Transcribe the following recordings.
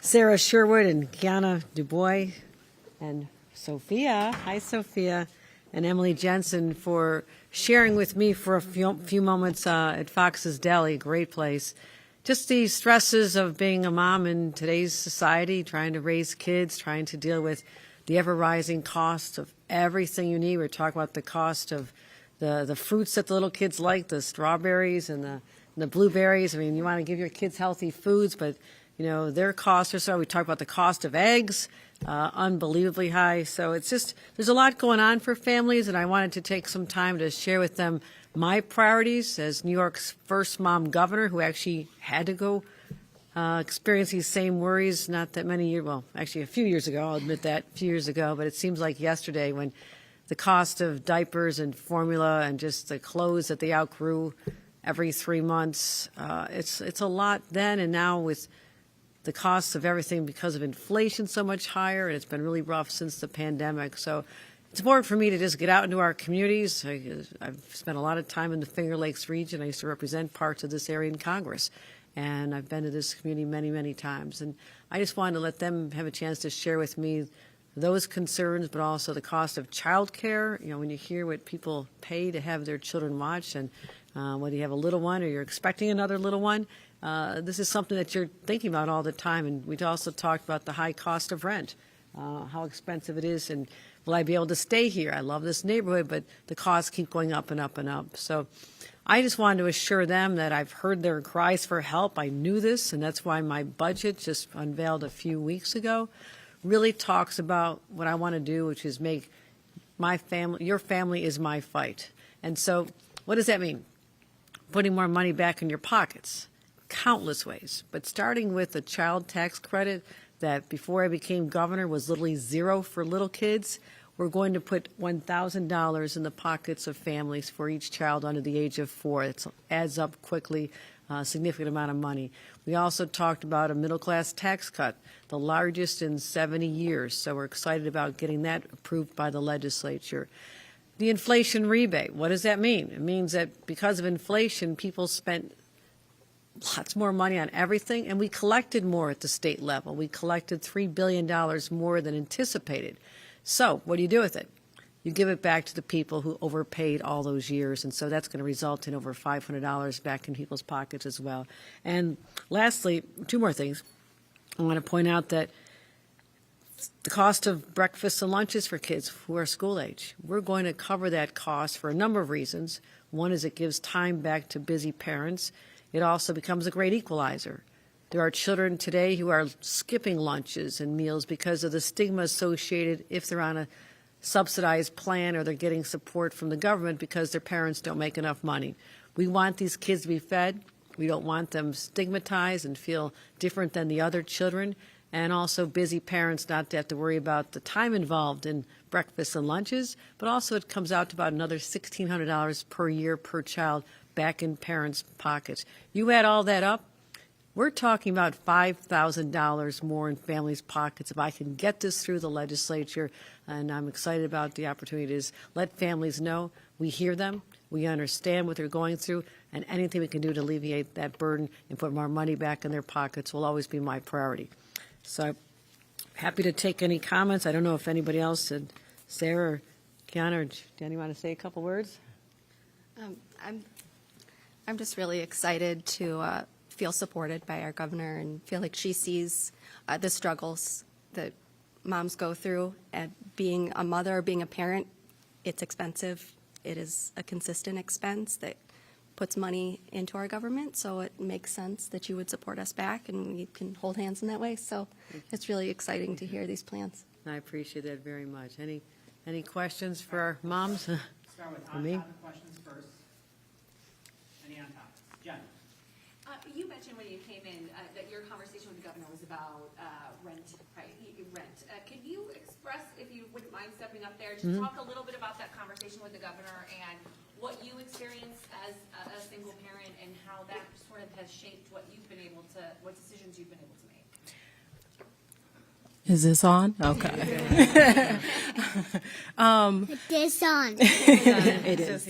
Sarah Sherwood and Kiana Dubois and Sophia, hi Sophia, and Emily Jensen for sharing with me for a few moments at Fox's Deli, great place. Just the stresses of being a mom in today's society, trying to raise kids, trying to deal with the ever-rising cost of everything you need. We're talking about the cost of the fruits that the little kids like, the strawberries and the blueberries. I mean, you want to give your kids healthy foods, but you know, their costs are so. We talk about the cost of eggs, unbelievably high. So it's just, there's a lot going on for families, and I wanted to take some time to share with them my priorities as New York's first mom governor, who actually had to go experience these same worries not that many years, well, actually a few years ago, I'll admit that, a few years ago, but it seems like yesterday when the cost of diapers and formula and just the clothes that they outgrew every 3 months, it's a lot then, and now with the costs of everything because of inflation so much higher, and it's been really rough since the pandemic. So it's important for me to just get out into our communities. I've spent a lot of time in the Finger Lakes region. I used to represent parts of this area in Congress, and I've been to this community many, many times. And I just wanted to let them have a chance to share with me those concerns, but also the cost of child care. You know, when you hear what people pay to have their children watched, and whether you have a little one or you're expecting another little one, this is something that you're thinking about all the time. And we also talked about the high cost of rent, how expensive it is, and will I be able to stay here? I love this neighborhood, but the costs keep going up and up and up. So I just wanted to assure them that I've heard their cries for help. I knew this, and that's why my budget, just unveiled a few weeks ago, really talks about what I want to do, which is make my family, your family is my fight. And so what does that mean? Putting more money back in your pockets. Countless ways, but starting with the child tax credit that before I became governor was literally zero for little kids. We're going to put $1,000 in the pockets of families for each child under the age of 4. It adds up quickly, a significant amount of money. We also talked about a middle-class tax cut, the largest in 70 years, so we're excited about getting that approved by the legislature. The inflation rebate, what does that mean? It means that because of inflation, people spent lots more money on everything, and we collected more at the state level. We collected $3 billion more than anticipated. So what do you do with it? You give it back to the people who overpaid all those years, and so that's going to result in over $500 back in people's pockets as well. And lastly, 2 more things. I want to point out that the cost of breakfasts and lunches for kids who are school age, we're going to cover that cost for a number of reasons. One is it gives time back to busy parents. It also becomes a great equalizer. There are children today who are skipping lunches and meals because of the stigma associated if they're on a subsidized plan or they're getting support from the government because their parents don't make enough money. We want these kids to be fed. We don't want them stigmatized and feel different than the other children, and also busy parents not to have to worry about the time involved in breakfasts and lunches, but also it comes out to about another $1,600 per year per child back in parents' pockets. You add all that up, we're talking about $5,000 more in families' pockets if I can get this through the legislature, and I'm excited about the opportunity to let families know we hear them, we understand what they're going through, and anything we can do to alleviate that burden and put more money back in their pockets will always be my priority. So I'm happy to take any comments. I don't know if anybody else, Sarah or Kiana or Jenny, want to say a couple words? I'm just really excited to feel supported by our governor and feel like she sees the struggles that moms go through. And being a mother, being a parent, it's expensive. It is a consistent expense that puts money into our government, so it makes sense that you would support us back and we can hold hands in that way. So it's really exciting to hear these plans. I appreciate that very much. Any questions for our moms? Start with on-topic questions first. Any on-topics? Jen? You mentioned when you came in that your conversation with the governor was about rent, right? Rent. Can you express, if you wouldn't mind stepping up there, to talk a little bit about that conversation with the governor and what you experienced as a single parent and how that sort of has shaped what you've been able to, what decisions you've been able to make? Is this on? Okay. This on. It is.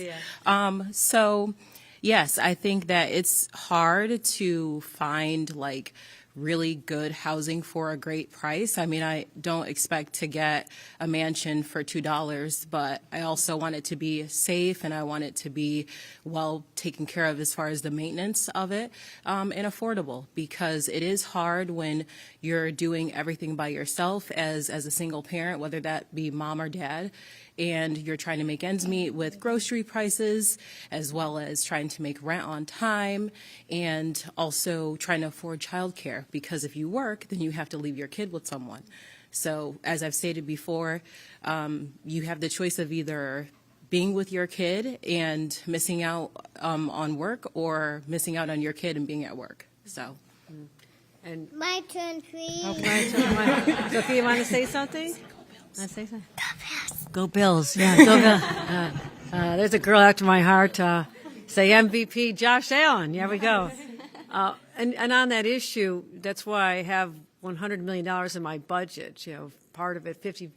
So, yes, I think that it's hard to find like really good housing for a great price. I mean, I don't expect to get a mansion for $2, but I also want it to be safe and I want it to be well taken care of as far as the maintenance of it, and affordable, because it is hard when you're doing everything by yourself as a single parent, whether that be mom or dad, and you're trying to make ends meet with grocery prices, as well as trying to make rent on time, and also trying to afford childcare, because if you work, then you have to leave your kid with someone. So as I've stated before, you have the choice of either being with your kid and missing out on work, or missing out on your kid and being at work. So. And My turn, please. Sophia, you want to say something? Want to say something? Go Bills. Yeah, go Bills. There's a girl after my heart. Say MVP Josh Allen. There we go. And on that issue, that's why I have $100 million in my budget. You know, part of it, $50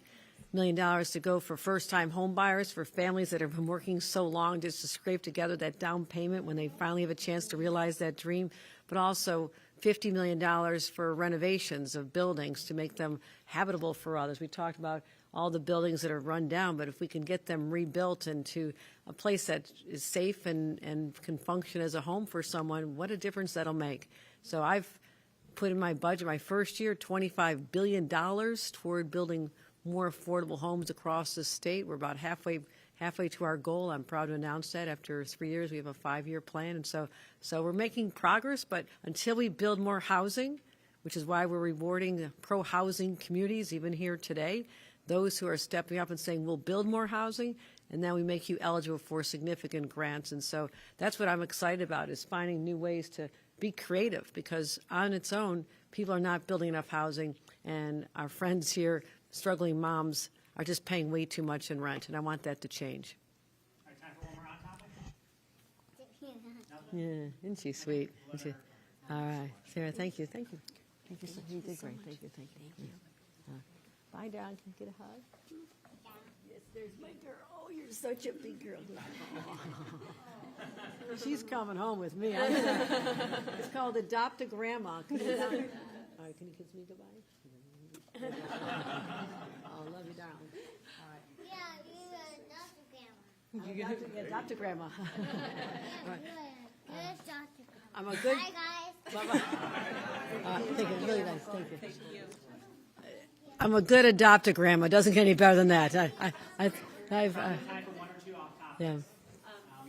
million to go for first-time home buyers, for families that have been working so long just to scrape together that down payment when they finally have a chance to realize that dream, but also $50 million for renovations of buildings to make them habitable for others. We talked about all the buildings that are run down, but if we can get them rebuilt into a place that is safe and can function as a home for someone, what a difference that'll make. So I've put in my budget, my first year, $25 billion toward building more affordable homes across the state. We're about halfway to our goal. I'm proud to announce that after 3 years, we have a 5-year plan. And so we're making progress, but until we build more housing, which is why we're rewarding the pro-housing communities, even here today, those who are stepping up and saying, we'll build more housing, and then we make you eligible for significant grants. And so that's what I'm excited about, is finding new ways to be creative, because on its own, people are not building enough housing, and our friends here, struggling moms, are just paying way too much in rent, and I want that to change. All right, time for one more hot topic? Yeah, isn't she sweet? Isn't she? All right, Sarah, thank you. Thank you. Thank you. You did great. Thank you. Bye, Don. Can I get a hug? Yes, there's my girl. Oh, you're such a big girl. She's coming home with me. It's called Adopt a Grandma. All right, can you kiss me goodbye? Oh, love you, darling. All right. Yeah, you're not a grandma. Adopt a grandma. You're a doctor. I'm a good. Hi, guys. Bye-bye. Thank you. Really nice. Thank you. I'm a good adopt a grandma. Doesn't get any better than that. Time for one or two off topics. Yeah. We'll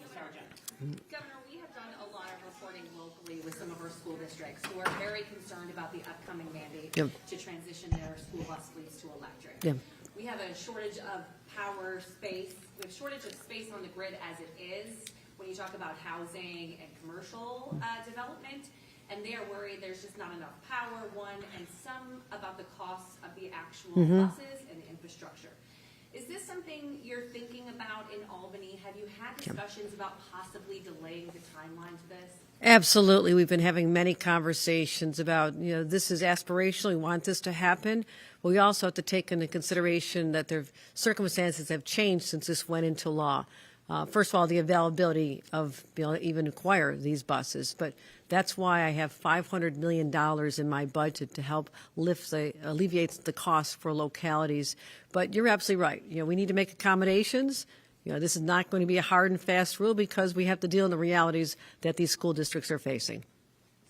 start with Jen. Governor, we have done a lot of reporting locally with some of our school districts who are very concerned about the upcoming mandate Yep. to transition their school bus fleets to electric. Yep. We have a shortage of power space. We have shortage of space on the grid as it is when you talk about housing and commercial development. And they are worried there's just not enough power, one, and some about the costs of the actual buses and the infrastructure. Is this something you're thinking about in Albany? Have you had discussions about possibly delaying the timeline to this? Absolutely. We've been having many conversations about, this is aspirational. We want this to happen. But we also have to take into consideration that their circumstances have changed since this went into law. First of all, the availability of even acquire these buses. But that's why I have $500 million in my budget to help alleviate the cost for localities. But you're absolutely right. We need to make accommodations. This is not going to be a hard and fast rule, because we have to deal in the realities that these school districts are facing.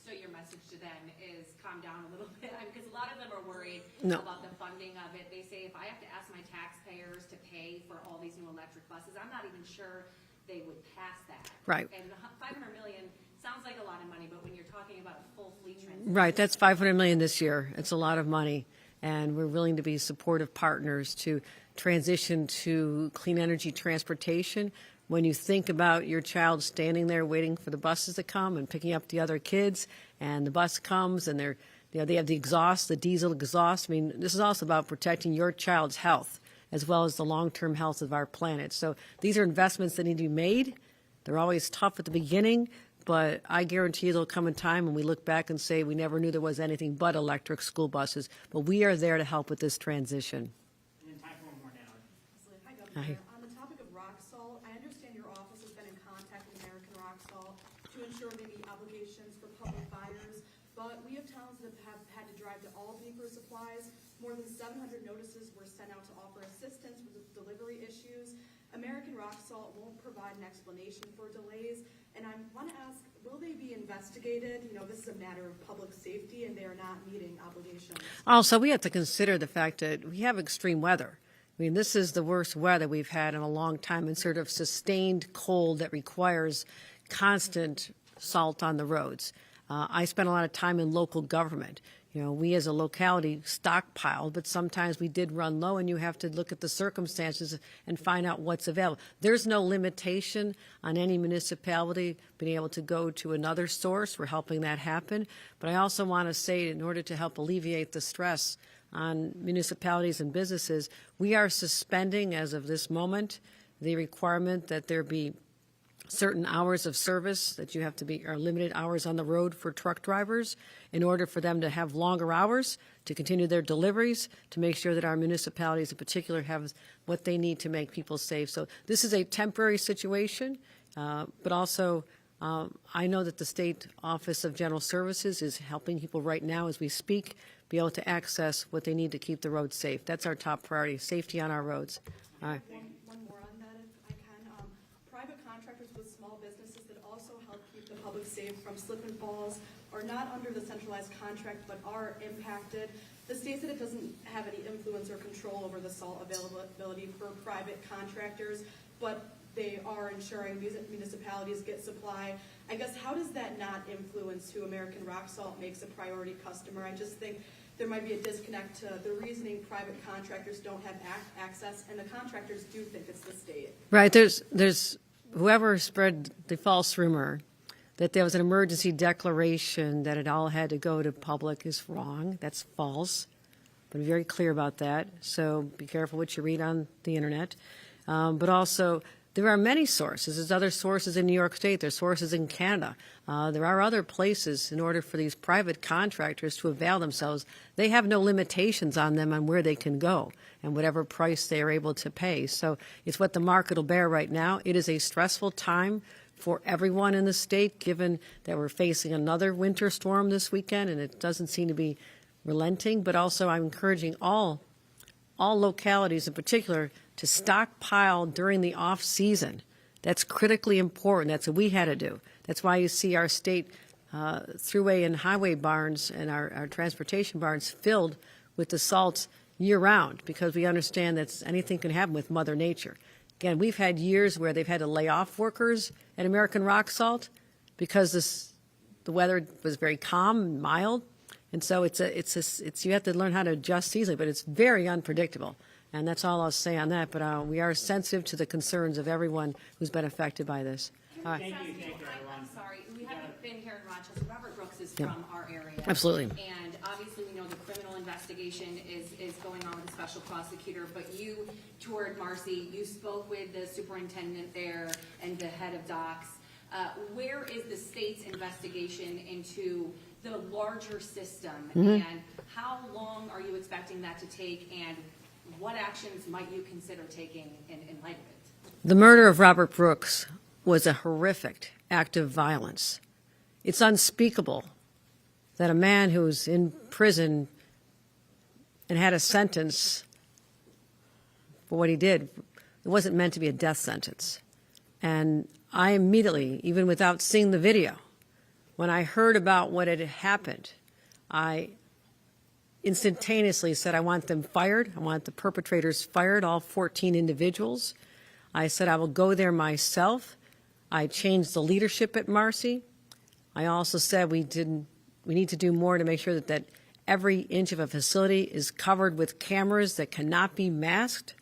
So your message to them is calm down a little bit, because a lot of them are worried No. about the funding of it. They say, if I have to ask my taxpayers to pay for all these new electric buses, I'm not even sure they would pass that. Right. And $500 million sounds like a lot of money, but when you're talking about a full fleet transition. Right, that's $500 million this year. It's a lot of money, and we're willing to be supportive partners to transition to clean energy transportation. When you think about your child standing there waiting for the buses to come and picking up the other kids, and the bus comes and they have the exhaust, the diesel exhaust. I mean, this is also about protecting your child's health as well as the long-term health of our planet. So these are investments that need to be made. They're always tough at the beginning, but I guarantee you there'll come a time when we look back and say we never knew there was anything but electric school buses. But we are there to help with this transition. And then time for one more, Natalie. Hi, Governor. Hi. On the topic of rock salt, I understand your office has been in contact with American Rock Salt to ensure they meet obligations for public buyers, but we have towns that have for supplies. More than 700 notices were sent out to offer assistance with delivery issues. American Rock Salt won't provide an explanation for delays. And I want to ask, will they be investigated? You know, this is a matter of public safety, and they are not meeting obligations. Also, we have to consider the fact that we have extreme weather. I mean, this is the worst weather we've had in a long time, and sort of sustained cold that requires constant salt on the roads. I spent a lot of time in local government. You know, we as a locality stockpiled, but sometimes we did run low, and you have to look at the circumstances and find out what's available. There's no limitation on any municipality being able to go to another source. We're helping that happen. But I also want to say, in order to help alleviate the stress on municipalities and businesses, we are suspending, as of this moment, the requirement that there be certain hours of service, that you have to be, or limited hours on the road for truck drivers, in order for them to have longer hours to continue their deliveries, to make sure that our municipalities in particular have what they need to make people safe. So this is a temporary situation, but also I know that the State Office of General Services is helping people right now as we speak be able to access what they need to keep the roads safe. That's our top priority, safety on our roads. All right. One more on that, if I can. Private contractors with small businesses that also help keep the public safe from slip and falls are not under the centralized contract but are impacted. The state said it doesn't have any influence or control over the salt availability for private contractors, but they are ensuring municipalities get supply. I guess, how does that not influence who American Rock Salt makes a priority customer? I just think there might be a disconnect to the reasoning private contractors don't have access, and the contractors do think it's the state. Right. There's whoever spread the false rumor that there was an emergency declaration that it all had to go to public is wrong. That's false. Been very clear about that. So be careful what you read on the internet. But also, there are many sources. There's other sources in New York State. There's sources in Canada. There are other places in order for these private contractors to avail themselves. They have no limitations on them on where they can go and whatever price they are able to pay. So it's what the market will bear right now. It is a stressful time for everyone in the state, given that we're facing another winter storm this weekend, and it doesn't seem to be relenting. But also, I'm encouraging all localities in particular to stockpile during the off-season. That's critically important. That's what we had to do. That's why you see our state thruway and highway barns and our transportation barns filled with the salt year-round, because we understand that anything can happen with Mother Nature. Again, we've had years where they've had to lay off workers at American Rock Salt because the weather was very calm and mild. And so you have to learn how to adjust seasonally, but it's very unpredictable. And that's all I'll say on that. But we are sensitive to the concerns of everyone who's been affected by this. All right. Thank you, everyone. I'm sorry, we haven't been here in Rochester. Robert Brooks is from our area. Absolutely. And obviously, we know the criminal investigation is going on with the special prosecutor, but you toured Marcy, you spoke with the superintendent there and the head of docks. Where is the state's investigation into the larger system, and how long are you expecting that to take, and what actions might you consider taking in light of it? The murder of Robert Brooks was a horrific act of violence. It's unspeakable that a man who's in prison and had a sentence for what he did, it wasn't meant to be a death sentence. And I immediately, even without seeing the video, when I heard about what had happened, I instantaneously said, I want them fired. I want the perpetrators fired, all 14 individuals. I said, I will go there myself. I changed the leadership at Marcy. I also said we need to do more to make sure that every inch of a facility is covered with cameras that cannot be masked,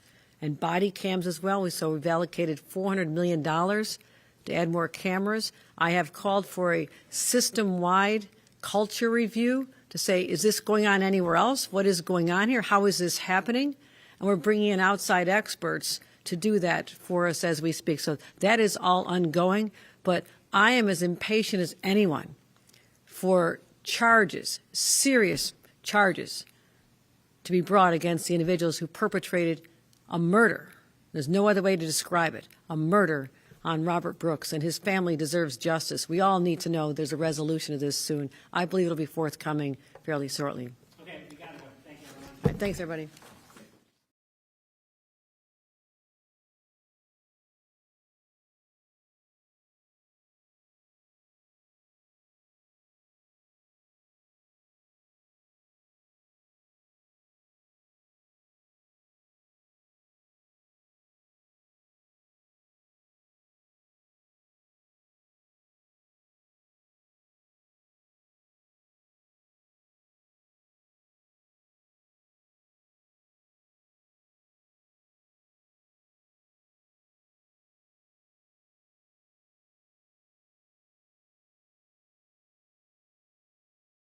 and body cams as well. So we've allocated $400 million to add more cameras. I have called for a system-wide culture review to say, is this going on anywhere else? What is going on here? How is this happening? And we're bringing in outside experts to do that for us as we speak. So that is all ongoing. But I am as impatient as anyone for charges, serious charges, to be brought against the individuals who perpetrated a murder. There's no other way to describe it. A murder on Robert Brooks, and his family deserves justice. We all need to know there's a resolution of this soon. I believe it'll be forthcoming fairly shortly. Okay, we gotta go. right, thanks, everybody.